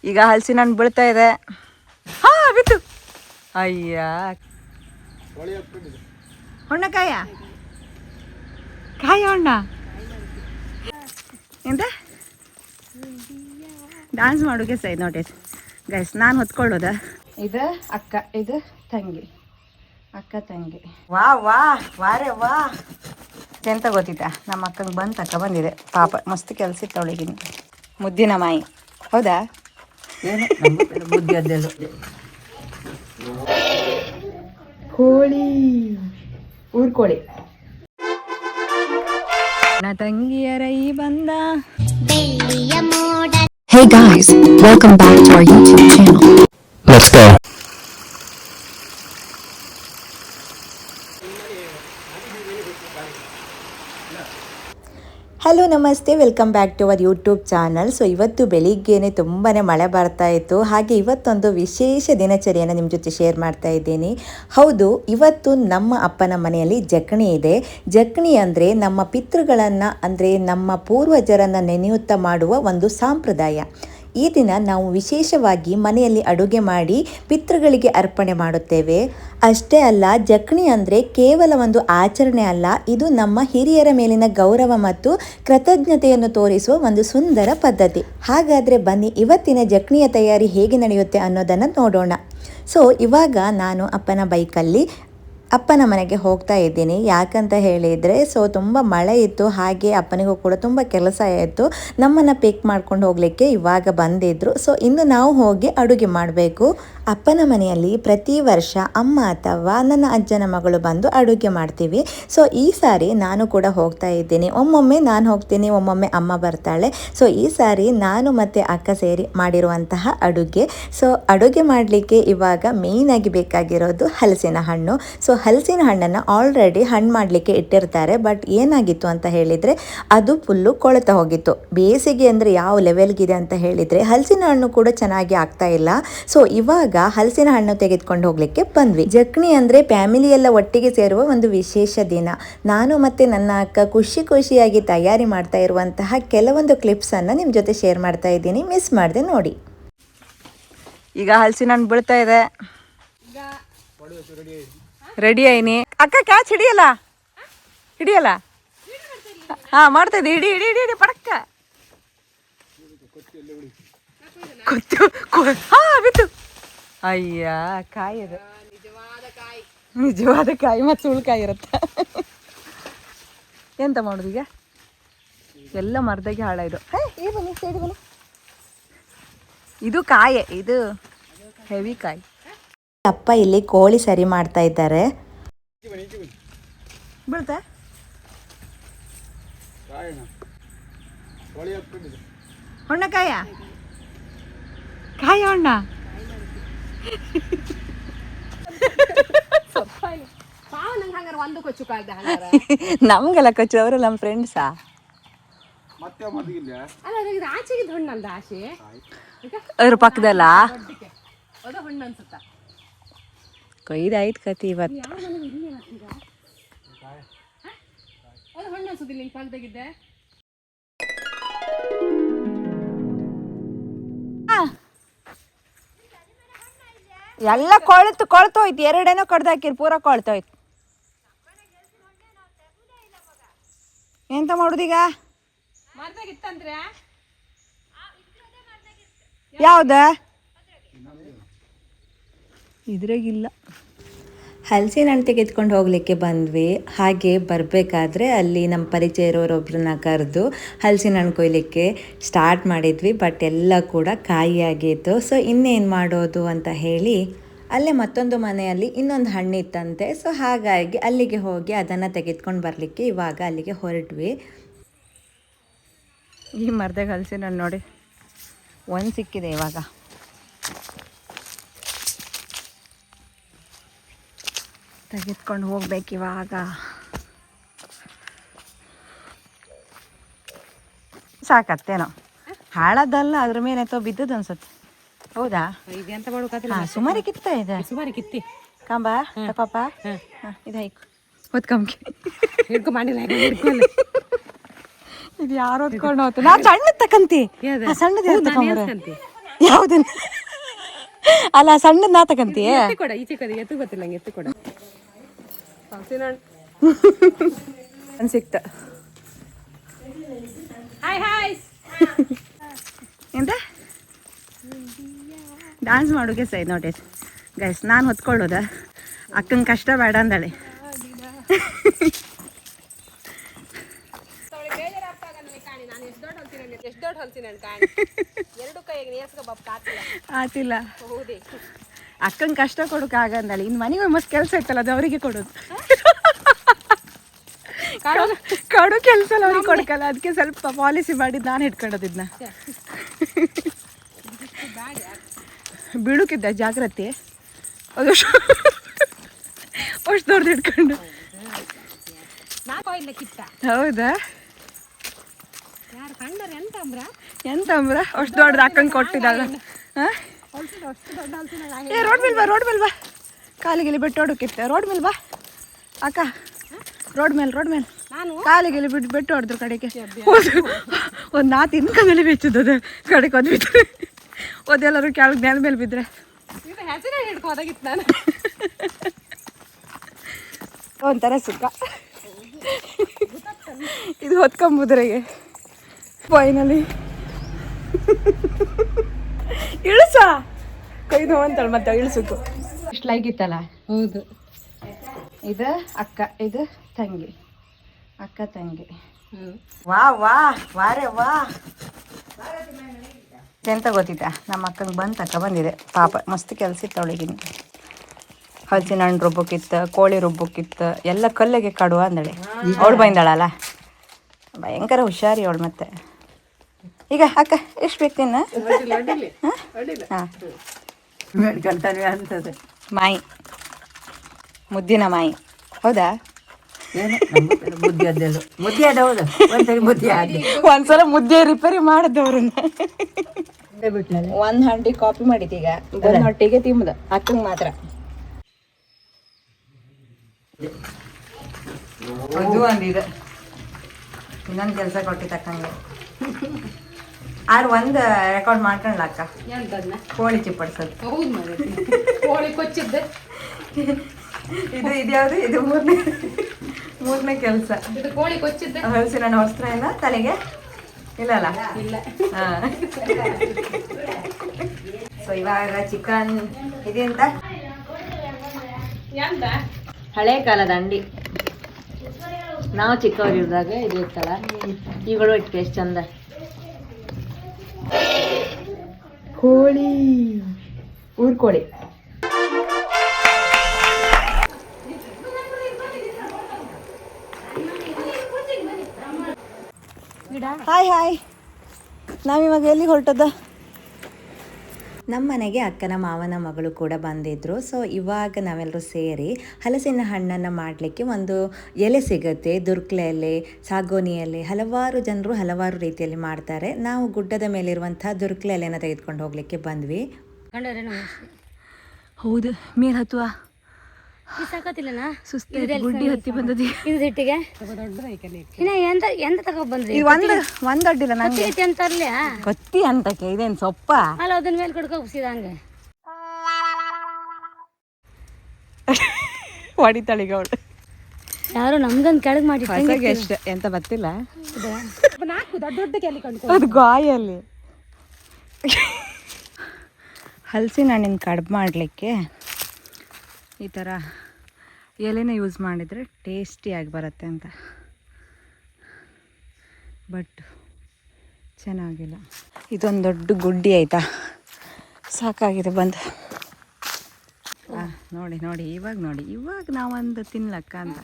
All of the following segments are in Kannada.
ಈಗ ಹಲಸಿನ ಹಣ್ಣು ಬೀಳ್ತಾ ಇದೆ. ಹಾ ಬಿತ್ತು. ಅಯ್ಯ ಹೊಣ್ಣಕಾಯ ಕಾಯ ಹೊಣ್ಣ ಎಂತ ಡ್ಯಾನ್ಸ್ ಮಾಡೋಕೆ ಸೈ ನೋಡಿ ಗೈಸ್. ನಾನು ಹೊತ್ಕೊಳ್ಳೋದ ಇದು ಅಕ್ಕ, ಇದು ತಂಗಿ, ಅಕ್ಕ ತಂಗಿ. ವಾ ವಾ ವಾರೆ ವಾ ಎಂತ ಗೊತ್ತಿತ್ತಾ, ನಮ್ಮ ಅಕ್ಕಂಗೆ ಬಂದು ತಕ್ಕ ಬಂದಿದೆ ಪಾಪ. ಮಸ್ತ್ ಕೆಲಸ ಇತ್ತು ಅವಳಿಗೆ. ಮುದ್ದಿನ ಮಾಯಿ ಹೌದಾ? ಮುದ್ದೆದ್ದೆಲ್ಲ ಕೋಳಿ, ಊರ್ಕೋಳಿ. ತಂಗಿಯರ ಈ ಬಂದ. Hey guys, welcome back to our YouTube channel. Let's go. Hello ನಮಸ್ತೆ, welcome back to our YouTube channel. So ಇವತ್ತು ಬೆಳಿಗ್ಗೆನೆ ತುಂಬಾ ಮಳೆ ಬರ್ತಾ ಇತ್ತು. ಹಾಗೆ ಇವತ್ತೊಂದು ವಿಶೇಷ ದಿನಚರಿಯನ್ನು ನಿಮ್ಮ ಜೊತೆ ಶೇರ್ ಮಾಡ್ತಾ ಇದ್ದೀನಿ. ಹೌದು, ಇವತ್ತು ನಮ್ಮ ಅಪ್ಪನ ಮನೆಯಲ್ಲಿ ಜಕ್ಣಿ ಇದೆ. ಜಕ್ಣಿ ಅಂದರೆ ನಮ್ಮ ಪಿತೃಗಳನ್ನು, ಅಂದರೆ ನಮ್ಮ ಪೂರ್ವಜರನ್ನು ನೆನೆಯುತ್ತಾ ಮಾಡುವ ಒಂದು ಸಂಪ್ರದಾಯ. ಈ ದಿನ ನಾವು ವಿಶೇಷವಾಗಿ ಮನೆಯಲ್ಲಿ ಅಡುಗೆ ಮಾಡಿ ಪಿತೃಗಳಿಗೆ ಅರ್ಪಣೆ ಮಾಡುತ್ತೇವೆ. ಅಷ್ಟೇ ಅಲ್ಲ, ಜಕ್ಣಿ ಅಂದರೆ ಕೇವಲ ಒಂದು ಆಚರಣೆ ಅಲ್ಲ, ಇದು ನಮ್ಮ ಹಿರಿಯರ ಮೇಲಿನ ಗೌರವ ಮತ್ತು ಕೃತಜ್ಞತೆಯನ್ನು ತೋರಿಸುವ ಒಂದು ಸುಂದರ ಪದ್ಧತಿ. ಹಾಗಾದರೆ ಬನ್ನಿ ಇವತ್ತಿನ ಜಕ್ಣಿಯ ತಯಾರಿ ಹೇಗೆ ನಡೆಯುತ್ತೆ ಅನ್ನೋದನ್ನು ನೋಡೋಣ. ಸೊ ಇವಾಗ ನಾನು ಅಪ್ಪನ ಬೈಕಲ್ಲಿ ಅಪ್ಪನ ಮನೆಗೆ ಹೋಗ್ತಾ ಇದ್ದೀನಿ. ಯಾಕಂತ ಹೇಳಿದರೆ ತುಂಬ ಮಳೆ ಇತ್ತು, ಹಾಗೆ ಅಪ್ಪನಿಗೂ ಕೂಡ ತುಂಬ ಕೆಲಸ ಇತ್ತು. ನಮ್ಮನ್ನು ಪಿಕ್ ಮಾಡ್ಕೊಂಡು ಹೋಗಲಿಕ್ಕೆ ಇವಾಗ ಬಂದಿದ್ದರು. ಸೊ ಇನ್ನು ನಾವು ಹೋಗಿ ಅಡುಗೆ ಮಾಡಬೇಕು. ಅಪ್ಪನ ಮನೆಯಲ್ಲಿ ಪ್ರತಿ ವರ್ಷ ಅಮ್ಮ ಅಥವಾ ನನ್ನ ಅಜ್ಜನ ಮಗಳು ಬಂದು ಅಡುಗೆ ಮಾಡ್ತೀವಿ. ಸೊ ಈ ಸಾರಿ ನಾನು ಕೂಡ ಹೋಗ್ತಾ ಇದ್ದೀನಿ. ಒಮ್ಮೊಮ್ಮೆ ನಾನು ಹೋಗ್ತೀನಿ, ಒಮ್ಮೊಮ್ಮೆ ಅಮ್ಮ ಬರ್ತಾಳೆ. ಸೊ ಈ ಸಾರಿ ನಾನು ಮತ್ತು ಅಕ್ಕ ಸೇರಿ ಮಾಡಿರುವಂತಹ ಅಡುಗೆ. ಸೊ ಅಡುಗೆ ಮಾಡಲಿಕ್ಕೆ ಇವಾಗ ಮೇಯ್ನಾಗಿ ಬೇಕಾಗಿರೋದು ಹಲಸಿನ ಹಣ್ಣು. ಸೊ ಹಲಸಿನ ಹಣ್ಣನ್ನು ಆಲ್ರೆಡಿ ಹಣ್ಣು ಮಾಡಲಿಕ್ಕೆ ಇಟ್ಟಿರ್ತಾರೆ. ಬಟ್ ಏನಾಗಿತ್ತು ಅಂತ ಹೇಳಿದರೆ ಅದು ಫುಲ್ಲು ಕೊಳೆತ ಹೋಗಿತ್ತು. ಬೇಸಿಗೆ ಅಂದರೆ ಯಾವ ಲೆವೆಲ್ಗಿದೆ ಅಂತ ಹೇಳಿದರೆ ಹಲಸಿನ ಹಣ್ಣು ಕೂಡ ಚೆನ್ನಾಗಿ ಆಗ್ತಾ ಇಲ್ಲ. ಸೊ ಇವಾಗ ಹಲಸಿನ ಹಣ್ಣು ತೆಗೆದುಕೊಂಡು ಹೋಗಲಿಕ್ಕೆ ಬಂದ್ವಿ. ಜಕ್ಣಿ ಅಂದರೆ ಫ್ಯಾಮಿಲಿ ಎಲ್ಲ ಒಟ್ಟಿಗೆ ಸೇರುವ ಒಂದು ವಿಶೇಷ ದಿನ. ನಾನು ಮತ್ತು ನನ್ನ ಅಕ್ಕ ಖುಷಿಯಾಗಿ ತಯಾರಿ ಮಾಡ್ತಾ ಇರುವಂತಹ ಕೆಲವೊಂದು ಕ್ಲಿಪ್ಸನ್ನು ನಿಮ್ಮ ಜೊತೆ ಶೇರ್ ಮಾಡ್ತಾ ಇದ್ದೀನಿ. ಮಿಸ್ ಮಾಡಿದೆ ನೋಡಿ. ಈಗ ಹಲಸಿನ ಹಣ್ಣು ಬೀಳ್ತಾ ಇದೆ. ರೆಡಿ ಆಯ್ನಿ ಅಕ್ಕ. ಕ್ಯಾಚ್ ಹಿಡಿಯಲ್ಲ ಹಾ ಮಾಡ್ತಾ ಇದ್ದೆ. ಹಿಡಿ ಪಡಕ್ಕ ಹಾ ಬಿತ್ತು. ಅಯ್ಯ ಕಾಯಿ ಅದು ನಿಜವಾದ ಕಾಯಿ, ಮತ್ತು ಸುಳ್ಕಾಯಿ ಇರುತ್ತೆ. ಎಂತ ಮಾಡೋದು ಈಗ? ಎಲ್ಲ ಮರದಾಗೆ ಹಾಳಾಯ್ದು. ಬನ್ನಿ ಇದು ಕಾಯೆ, ಇದು ಹೆವಿ ಕಾಯಿ. ಅಪ್ಪ ಇಲ್ಲಿ ಕೋಳಿ ಸರಿ ಮಾಡ್ತಾ ಇದ್ದಾರೆ. ಬೀಳ್ತಾ ಹೊಣ್ಣಕಾಯ ಕಾಯ ಹೊಣ್ಣ ನಮ್ಗೆಲ್ಲ ಕೊಚ್ಚು, ಅವರು ನಮ್ಮ ಫ್ರೆಂಡ್ಸಾ. ಅದ್ರ ಪಕ್ಕದಲ್ಲ ಕೊಯ್ದಾಯ್ತು ಕತಿ ಇವತ್ತು. ಎಲ್ಲ ಕೊಳ್ತೋಯ್ತು. ಎರಡೇನೋ ಕಡ್ದಾಕಿರ್ ಪೂರ ಕೊಳ್ತೋಯ್ತು. ಎಂತ ಮಾಡುದೀಗ? ಯಾವ್ದ ಇದ್ರಾಗಿಲ್ಲ. ಹಲಸಿನ ಹಣ್ಣು ತೆಗೆದುಕೊಂಡು ಹೋಗಲಿಕ್ಕೆ ಬಂದ್ವಿ. ಹಾಗೆ ಬರಬೇಕಾದ್ರೆ ಅಲ್ಲಿ ನಮ್ಮ ಪರಿಚಯ ಇರೋರೊಬ್ಬರನ್ನ ಕರೆದು ಹಲಸಿನ ಹಣ್ಣು ಕೊಯ್ಲಿಕ್ಕೆ ಸ್ಟಾರ್ಟ್ ಮಾಡಿದ್ವಿ. ಬಟ್ ಎಲ್ಲ ಕೂಡ ಕಾಯಿಯಾಗಿತ್ತು. ಸೊ ಇನ್ನೇನು ಮಾಡೋದು ಅಂತ ಹೇಳಿ ಅಲ್ಲೇ ಮತ್ತೊಂದು ಮನೆಯಲ್ಲಿ ಇನ್ನೊಂದು ಹಣ್ಣಿತ್ತಂತೆ. ಸೊ ಹಾಗಾಗಿ ಅಲ್ಲಿಗೆ ಹೋಗಿ ಅದನ್ನು ತೆಗೆದುಕೊಂಡು ಬರಲಿಕ್ಕೆ ಇವಾಗ ಅಲ್ಲಿಗೆ ಹೊರಟ್ವಿ. ಈ ಮರದಾಗ ಹಲಸಿನ ಹಣ್ಣು ನೋಡಿ ಒಂದು ಸಿಕ್ಕಿದೆ. ಇವಾಗ ತೆಗೆದುಕೊಂಡು ಹೋಗ್ಬೇಕಿವಾಗ. ಸಾಕತ್ತೇನೋ, ಹಾಳದಲ್ಲ, ಅದ್ರ ಮೇಲೆ ಅಥವಾ ಬಿದ್ದದ್ದು ಅನ್ಸುತ್ತೆ. ಹೌದಾ? ಸುಮಾರಿ ಕಿತ್ತ ಇದೆ. ಸುಮಾರಿ ಕಿತ್ತಿ ಕಂಬ ತಪ್ಪ ಇದು ಹೈಕು ಹೊತ್ಕೊಂಬಿ ಹಿಡ್ಕೊ ಮಾಡಿಲ್ಲ. ಇದು ಯಾರು ಹೊತ್ಕೊಂಡು ಹೋಗ್ತು. ನಾ ಸಣ್ಣ ತಕಂತಿ, ಸಣ್ಣದ ಯಾವುದನ್ನ ಅಲ್ಲ ಸಣ್ಣದ ನಾತಕಂತೀಯ ಕೊಡ ಈಚೆ ಕಡೆ ಎತ್ತು ಗೊತ್ತಿಲ್ಲ ಹಂಗೆ ಎತ್ತು ಕೊಡ ಸಿಕ್ತ ಹಾಯ್ ಹಾಯ್ ಎಂತ ಡ್ಯಾನ್ಸ್ ಮಾಡೋಕೆ ಸೈ ನೋಡಿ ಗೈಸ್ ನಾನು ಹೊತ್ಕೊಳ್ಳೋದ ಅಕ್ಕಂಗೆ ಕಷ್ಟ ಬೇಡ ಅಂದಳೆ ಎಷ್ಟು ದೊಡ್ಡ ಹೊಲ್ತೀನಿ ಕಾಣಿ ಎರಡು ಕೈಗೆ ನೇಸ್ಕ ಬಪ್ಪ ಆತಿಲ್ಲ ಹೌದೇ ಅಕ್ಕಂಗೆ ಕಷ್ಟ ಕೊಡೋಕೆ ಆಗಂದಳೆ ಇನ್ನು ಮನೆಗೆ ಮಸ್ತ್ ಕೆಲಸ ಇತ್ತಲ್ಲ ಅದು ಅವರಿಗೆ ಕೊಡೋದು ಕಡು ಕೆಲಸ ಎಲ್ಲ ಅವ್ರಿಗೆ ಕೊಡ್ಕಲ್ಲ ಅದಕ್ಕೆ ಸ್ವಲ್ಪ ಪಾಲಿಸಿ ಮಾಡಿದ್ದು ನಾನು ಇಟ್ಕೊಳ್ಳೋದಿದ್ನ ಬೀಳುಕಿದ್ದ ಜಾಗ್ರತೆ ಅದು ಅಷ್ಟು ದೊಡ್ಡದು ಇಟ್ಕೊಂಡು ಹೌದಾ ಎಂತ ಅಂಬ್ರ ಅಷ್ಟು ದೊಡ್ಡದು ಅಕ್ಕಂಗೆ ಕೊಟ್ಟಿದ್ದಾಳ ಏ ರೋಡ್ ಮೇಲೆ ಬಾ ಕಾಲಿಗೆಲ್ಲಿ ಬಿಟ್ಟು ಹೊಡೋಕಿತ್ತ ರೋಡ್ ಮೇಲೆ ಬಾ ಅಕ್ಕ ರೋಡ್ ಮೇಲೆ ಕಾಲಿಗೆಲ್ಲಿ ಬಿಟ್ಟು ಬೆಟ್ಟು ಹೊಡೆದ್ರು ಕಡೆಗೆ ಒಂದು ನಾ ತಿನ್ಕ ಮೇಲೆ ಬೆಚ್ಚದ ಕಡೆಗೆ ಒಂದು ಬಿದ್ದರೆ ಅದೆಲ್ಲರೂ ಕೆಳಗೆ ನೆಲ ಮೇಲೆ ಬಿದ್ದರೆ ಒಂಥರ ಸುಖ ಇದು ಹೊತ್ಕೊಂಬುದ್ರೆಗೆ ಫೈನಲಿ ಇಳಿಸ ಕೈ ನೋವಂತಾಳೆ ಮತ್ತೆ ಇಳಿಸೋಕು ಇಷ್ಟು ಲೈಕ್ ಇತ್ತಲ್ಲ ಹೌದು ಇದು ಅಕ್ಕ ಇದು ತಂಗಿ ಅಕ್ಕ ತಂಗಿ ವಾ ವಾ ವಾರೆ ವಾ ಎಂತ ಗೊತ್ತಿತ್ತಾ ನಮ್ಮ ಅಕ್ಕಂಗೆ ಬಂತಕ್ಕ ಬಂದಿದೆ ಪಾಪ ಮಸ್ತ್ ಕೆಲಸ ಇತ್ತು ಅವಳಿಗಿನ ಹಲಸಿನ ಹಣ್ಣು ರುಬ್ಬಕ್ಕಿತ್ತು ಕೋಳಿ ರುಬ್ಬಕ್ಕಿತ್ತು ಎಲ್ಲ ಕಲ್ಲಿಗೆ ಕಾಡುವ ಅಂದಳೆ ಅವಳು ಬಂದಾಳಲ್ಲ ಭಯಂಕರ ಹುಷಾರಿ ಅವಳು ಮತ್ತೆ ಈಗ ಅಕ್ಕ ಎಷ್ಟು ಬೇಕು ತಿನ್ನ ಹಾಂ ಮಾಯಿ ಮುದ್ದಿನ ಮಾಯಿ ಹೌದಾ ಒಂದ್ಸಲ ಮುದ್ದೆ ರಿಪೇರಿ ಮಾಡಿದವ್ರನ್ನ ಒಂದ್ ಹಂಡಿ ಕಾಪಿ ಮಾಡಿದ್ ಈಗ ಒಂದ್ ಹೊಟ್ಟಿಗೆ ತಿಂಬುದ ಅಕ್ಕಂಗ್ ಮಾತ್ರ ಅದು ಒಂದಿದೆ ಇನ್ನೊಂದು ಕೆಲಸ ಕೊಟ್ಟಿತ್ತು ಅಕ್ಕಂಗೆ ಆದ್ರೆ ಒಂದು ರೆಕಾರ್ಡ್ ಮಾಡ್ಕೊಂಡ್ಲ ಅಕ್ಕ ಕೋಳಿ ಚಿಪ್ಪಡ್ಸೋದು ಕೋಳಿ ಕೊಚ್ಚಿದ್ದೆ ಇದು ಇದ್ಯಾವುದು ಇದು ಮೂರನೇ ಕೆಲಸ ಇದು ಕೋಳಿ ಕೊಚ್ಚಿದ್ದೆ ಹಲಸಿನ ಹಣ್ಣು ವಸ್ತ್ರ ಇಲ್ಲ ತಲೆಗೆ ಇಲ್ಲಲ್ಲ ಇಲ್ಲ ಸೊ ಇವಾಗ ಚಿಕನ್ ಇದೆ ಅಂತ ಹಳೆ ಕಾಲದ ಅಂಡಿ ನಾವು ಚಿಕ್ಕವರಿದ್ದಾಗ ಇದು ಇರ್ತಲ್ಲ ಈಗಳು ಇಟ್ಟು ಎಷ್ಟು ಚಂದ ಕೋಳಿ ಊರ್ಕೋಳಿ ಹಾಯ್ ಹಾಯ್ ನಾವಿವಾಗ ಎಲ್ಲಿಗೆ ಹೊರಟದ ನಮ್ಮ ಮನೆಗೆ ಅಕ್ಕನ ಮಾವನ ಮಗಳು ಕೂಡ ಬಂದಿದ್ದರು. ಸೊ ಇವಾಗ ನಾವೆಲ್ಲರೂ ಸೇರಿ ಹಲಸಿನ ಹಣ್ಣನ್ನು ಮಾಡಲಿಕ್ಕೆ ಒಂದು ಎಲೆ ಸಿಗುತ್ತೆ, ದುರ್ಕ್ಲೆ ಎಲೆ, ಸಾಗೋನಿ ಎಲೆ, ಹಲವಾರು ಜನರು ಹಲವಾರು ರೀತಿಯಲ್ಲಿ ಮಾಡ್ತಾರೆ. ನಾವು ಗುಡ್ಡದ ಮೇಲಿರುವಂಥ ದುರ್ಕ್ಲೆ ಎಲೆನ ತೆಗೆದುಕೊಂಡು ಹೋಗಲಿಕ್ಕೆ ಬಂದ್ವಿ. ಹೌದು, ಮೇಲ್ ಹತ್ತುವ ಗುಡ್ಡಿ ಹತ್ತಿ ಬಂದದಿ ಇದು ಸಿಟ್ಟಿಗೆ ಇನ್ನ ಎಂತ ತಗೊಬಂದ್ರಿ ಒಂದ್ ಅಡ್ಡಿಲ್ಲ ನಂಗೆ ಅಂತಾರ್ಲಿ ಕತ್ತಿ ಅಂತಕ್ಕೆ ಇದೇನ್ ಸೊಪ್ಪ ಅಲ್ಲ ಅದನ್ನ ಮೇಲೆ ಕೊಡ್ಕೊ ಉಪ್ಸಿದ ಹಂಗೆ ಹೊಡಿತಾಳಿಗ ಅವಳು ಯಾರು ನಮ್ದೊಂದು ಕೆಳಗೆ ಮಾಡಿ ಹೊಸಗೆ ಎಷ್ಟು ಎಂತ ಗೊತ್ತಿಲ್ಲ ದೊಡ್ಡ ಅದು ಗಾಯಲ್ಲಿ ಹಲಸಿನ ಹಣ್ಣಿನ ಕಡುಬು ಮಾಡಲಿಕ್ಕೆ ಈ ಥರ ಎಲೆನ ಯೂಸ್ ಮಾಡಿದರೆ ಟೇಸ್ಟಿಯಾಗಿ ಬರುತ್ತೆ ಅಂತ, ಬಟ್ ಚೆನ್ನಾಗಿಲ್ಲ. ಇದೊಂದು ದೊಡ್ಡ ಗುಡ್ಡಿ ಆಯಿತಾ, ಸಾಕಾಗಿದೆ ಬಂದು. ನೋಡಿ ನೋಡಿ ಇವಾಗ ನಾವೊಂದು ತಿನ್ಲಕ್ಕ ಅಂತ.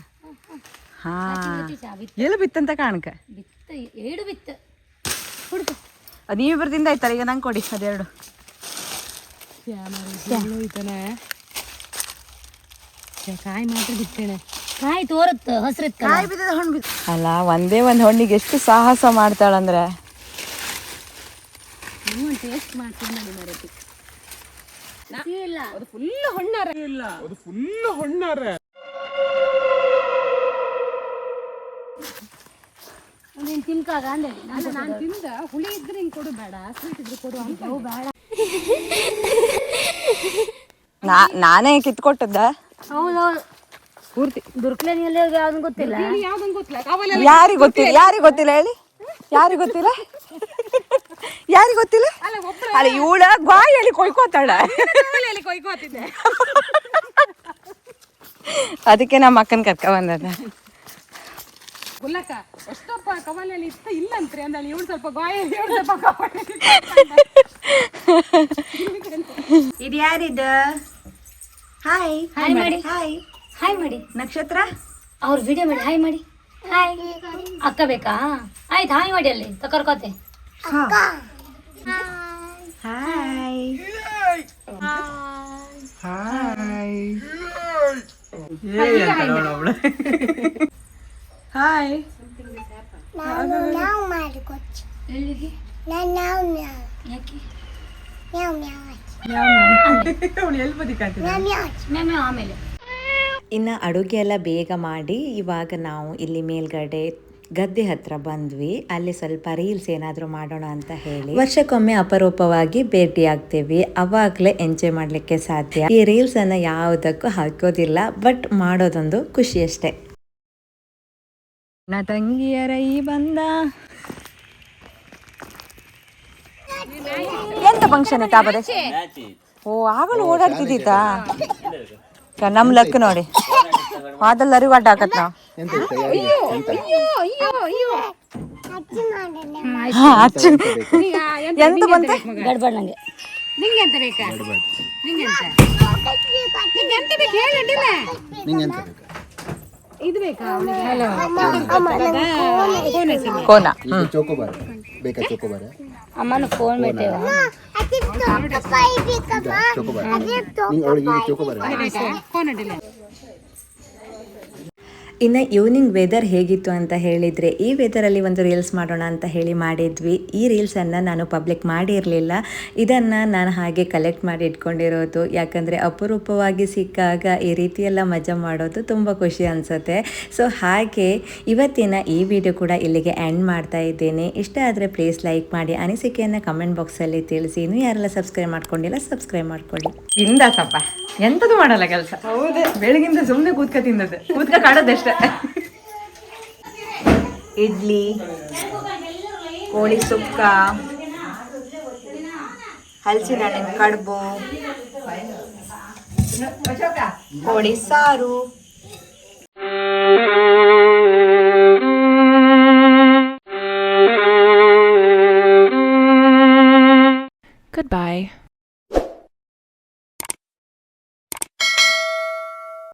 ಹಾಂ, ಎಲ್ಲ ಬಿತ್ತಂತ ಕಾಣಕ ಎರಡು ಬಿತ್ತು ಅದು ನೀವಿಬ್ಬರು ತಿಂದಾಯ್ತಲ್ಲ, ಈಗ ನಂಗೆ ಕೊಡಿ ಅದೆರಡು. ಕಾಯಿ ಮಾತ್ರ ಬಿತ್ತೇನೆ, ಕಾಯಿ ತೋರತ್ತು ಹಸ್ರತ್ ಕಾಯಿ ಬಿದ್ದದ ಹಣ್ಣು ಬಿದ್ದ ಅಲ್ಲ, ಒಂದೇ ಒಂದು ಹಣ್ಣಿಗೆ ಎಷ್ಟು ಸಾಹಸ ಮಾಡ್ತಾಳಂದ್ರೆ. ಟೇಸ್ಟ್ ಮಾಡ್ತೀನಿ ನೋಡಿ ಮರತಿ ಇಲ್ಲ ಅದು ಫುಲ್ ಹೊಣ್ಣಾರ ಇಲ್ಲ, ಅದು ಫುಲ್ ಹೊಣ್ಣಾರ. ನೀನು ತಿನ್ಕಾಗ ಅಂದೆ ನಾನು ತಿಂದ ಹುಳಿ ಇದ್ರೆ ಹಿಂಗೆ ಕೊಡು, ಬೇಡ ಸ್ವೀಟ್ ಇದ್ರೆ ಕೊಡು ಅಂತ. ಬೇಡ ನಾನೇ ಕಿತ್ಕೊಟ್ಟದ್ದ. ಹೌದೌದು ಪೂರ್ತಿ ದುರ್ಕ್ಲೇನಿಯಲ್ಲಿ ಯಾವ್ದು ಗೊತ್ತಿಲ್ಲ. ಯಾವ್ದೊಂದು ಗೊತ್ತಿಲ್ಲ ಕಾವಲೆ ಯಾರಿಗ್ ಗೊತ್ತಿಲ್ಲ ಹೇಳಿ, ಯಾರಿಗ್ ಗೊತ್ತಿಲ್ಲ ಅಲ್ಲ ಇವಳ ಬಾಯಲ್ಲಿ ಕೊಯ್ಕೋತಾಳ. ಕೊಯ್ಕೋತಿದ್ದೆ. ಅದಕ್ಕೆ ನಮ್ಮ ಅಕ್ಕನ ಕರ್ಕ ಬಂದದ. ಗುಲ್ಲಕ್ಕ ಎಷ್ಟಪ್ಪ ಕವಲಲ್ಲಿ ಇತ್ತ ಇಲ್ಲಂತ್ರಿ ಅಂದಳಿ. ಇವಳು ಸ್ವಲ್ಪ ಗಾಯಲ್ಲಿ ಇವಳು ಸ್ವಲ್ಪ ಕವಲಲ್ಲಿ. ಇದು ಯಾರಿದು? ಹಾಯ್ ಹಾಯ್ ಮಾಡಿ. ಹಾಯ್ ಹಾಯ್ ಮಾಡಿ. ನಕ್ಷತ್ರ ಅವ್ರ ವಿಡಿಯೋ ಮಾಡಿ ಹಾಯ್ ಮಾಡಿ. ಹಾಯ್ ಅಕ್ಕ ಬೇಕಾ? ಆಯ್ತು ಹಾಯ್ ಮಾಡಿ ಅಲ್ಲಿ ಕರ್ಕೋತೆ. ಹಾಯ್ ಹಾಯ್ ಆಮೇಲೆ ಇನ್ನು ಅಡುಗೆ ಎಲ್ಲ ಬೇಗ ಮಾಡಿ ಇವಾಗ ನಾವು ಇಲ್ಲಿ ಮೇಲ್ಗಡೆ ಗದ್ದೆ ಹತ್ರ ಬಂದ್ವಿ. ಅಲ್ಲಿ ಸ್ವಲ್ಪ ರೀಲ್ಸ್ ಏನಾದರೂ ಮಾಡೋಣ ಅಂತ ಹೇಳಿ ವರ್ಷಕ್ಕೊಮ್ಮೆ ಅಪರೂಪವಾಗಿ ಭೇಟಿ ಆಗ್ತೀವಿ. ಅವಾಗಲೇ ಎಂಜಾಯ್ ಮಾಡಲಿಕ್ಕೆ ಸಾಧ್ಯ. ಈ ರೀಲ್ಸನ್ನು ಯಾವುದಕ್ಕೂ ಹಾಕೋದಿಲ್ಲ, ಬಟ್ ಮಾಡೋದೊಂದು ಖುಷಿ ಅಷ್ಟೇ. ನನ್ನ ತಂಗಿಯರ ಈ ಬಂದ ಎಂತ ಫಂಕ್ಷನ್ ಇತ್ತಾ ಬರೀ? ಓ ಆಗಲು ಓಡಾಡ್ತಿದ್ದಿತ್ತಾ? ನಮ್ ಲಕ್ ನೋಡಿ ಅದೆಲ್ಲ ಅರಿವಾಡ್ ಹಾಕತ್ ನಾವು. ಎಂತ ಬಂತ ಗಡ್ಬಡ್ ನಂಗೆ. ನಿಂಗೆ ಎಂತ ಬೇಕಾ? ನಿಂಗೆ ಎಂತ ಬೇಕು ಹೇಳಿಲ್ಲ. ಇದು ಬೇಕಾ? ಕೋನ ಚೋಕೋಬಾರ್ ಬೇಕಾ? ಚೋಕೋಬಾರ ಅಮ್ಮನ ಫೋನ್ ಬೇಟೇವ ಚೋಕೋಬಾರ ಅವಳಿಗೆ ಚೋಕೋಬಾರ. ಇನ್ನು ಈವ್ನಿಂಗ್ ವೆದರ್ ಹೇಗಿತ್ತು ಅಂತ ಹೇಳಿದರೆ, ಈ ವೆದರಲ್ಲಿ ಒಂದು ರೀಲ್ಸ್ ಮಾಡೋಣ ಅಂತ ಹೇಳಿ ಮಾಡಿದ್ವಿ. ಈ ರೀಲ್ಸನ್ನು ನಾನು ಪಬ್ಲಿಕ್ ಮಾಡಿರಲಿಲ್ಲ. ಇದನ್ನು ನಾನು ಹಾಗೆ ಕಲೆಕ್ಟ್ ಮಾಡಿ ಇಟ್ಕೊಂಡಿರೋದು. ಯಾಕಂದರೆ ಅಪರೂಪವಾಗಿ ಸಿಕ್ಕಾಗ ಈ ರೀತಿಯೆಲ್ಲ ಮಜಾ ಮಾಡೋದು ತುಂಬ ಖುಷಿ ಅನಿಸುತ್ತೆ. ಸೊ ಹಾಗೆ ಇವತ್ತಿನ ಈ ವಿಡಿಯೋ ಕೂಡ ಇಲ್ಲಿಗೆ ಎಂಡ್ ಮಾಡ್ತಾ ಇದ್ದೇನೆ. ಇಷ್ಟ ಆದರೆ ಪ್ಲೀಸ್ ಲೈಕ್ ಮಾಡಿ, ಅನಿಸಿಕೆಯನ್ನು ಕಮೆಂಟ್ ಬಾಕ್ಸಲ್ಲಿ ತಿಳಿಸಿ. ಇನ್ನೂ ಯಾರೆಲ್ಲ ಸಬ್ಸ್ಕ್ರೈಬ್ ಮಾಡ್ಕೊಂಡಿಲ್ಲ ಸಬ್ಸ್ಕ್ರೈಬ್ ಮಾಡ್ಕೊಳ್ಳಿ. ಇಂದಾಸಪ್ಪ ಎಂತದು ಮಾಡಲ್ಲ ಕೆಲಸ. ಹೌದು, ಬೆಳಗಿಂದ ಸುಮ್ಮನೆ ಕೂತ್ಕ ತಿನ್ನದು, ಕೂತ್ಕ ಕಾಡೋದಷ್ಟೇ. ಇಡ್ಲಿ, ಕೋಳಿ ಸುಕ್ಕ, ಹಲಸಿನ ಹಣ್ಣಿನ ಕಡುಬು, ಕೋಳಿ ಸಾರು. Goodbye.